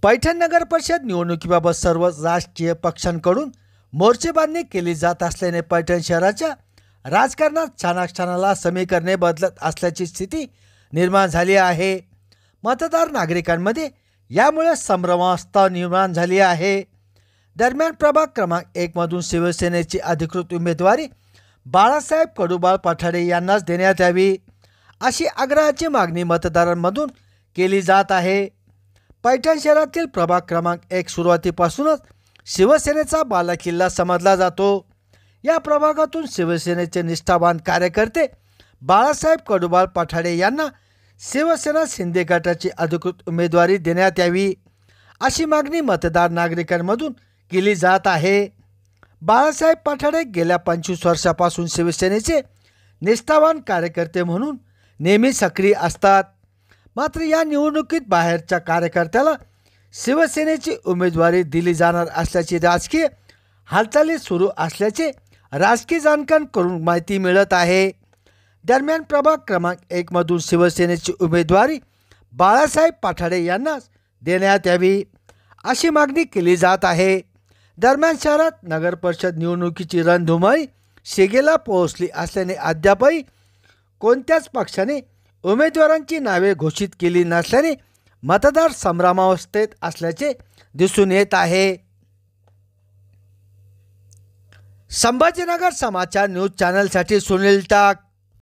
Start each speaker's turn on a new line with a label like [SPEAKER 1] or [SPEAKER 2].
[SPEAKER 1] पैठण नगर परिषद निवडणुकीबाबत सर्व राजकीय पक्षांकडून मोर्चेबांधणी केली जात असल्याने पैठण शहराच्या राजकारणात क्षणाक्षणाला समीकरणे बदलत असल्याची स्थिती निर्माण झाली आहे। मतदार नागरिकांमध्ये यामुळे संभ्रमावस्था निर्माण झाली आहे। दरम्यान प्रभाग क्रमांक 1 मधून शिवसेनेची अधिकृत उमेदवारी बाळासाहेब कडुबाळ पठाडे यांनाच देण्यात यावी अशी आग्रहाची मागणी मतदारांमधून केली जात आहे। पैठण शहरातील प्रभाग क्रमांक 1 सुरुवातीपासूनच शिवसेनेचा बालेकिल्ला समजला जातो। या प्रभागातून शिवसेनेचे निष्ठावान कार्यकर्ते बाळासाहेब कडुबाळ पठाडे यांना शिवसेना शिंदे गटाची अधिकृत उमेदवारी देण्यात यावी अशी मागणी मतदार नागरिकांमधून केली जात आहे। बाळासाहेब पठाडे गेल्या 25 वर्षापासून शिवसेनेचे निष्ठावान कार्यकर्ते म्हणून नेहमी सक्रिय असतात। मात्र या निवडणुकीत बाहेरच्या कार्यकर्त्याला शिवसेनेची उमेदवारी दिली जाणार असल्याची राजकीय हालचाली सुरू असल्याचे राजकीय जाणकारांकडून माहिती मिळत आहे। दरम्यान प्रभाग क्रमांक 1 मधून शिवसेनेची उमेदवारी बाळासाहेब पठाडे यांनाच देण्यात यावी अशी मागणी केली जात आहे। दरम्यान शहरात नगर परिषद निवडणुकीची रणधुमाळी शिगेला पोहोचली असल्याने अद्यापही कोणत्याच पक्षाने उमेदवारांची नावे घोषित केली नसल्याने मतदार संभ्रमावस्थेत असल्याचे दिसून येत आहे। संभाजीनगर समाचार न्यूज चॅनलसाठी सुनील टाक।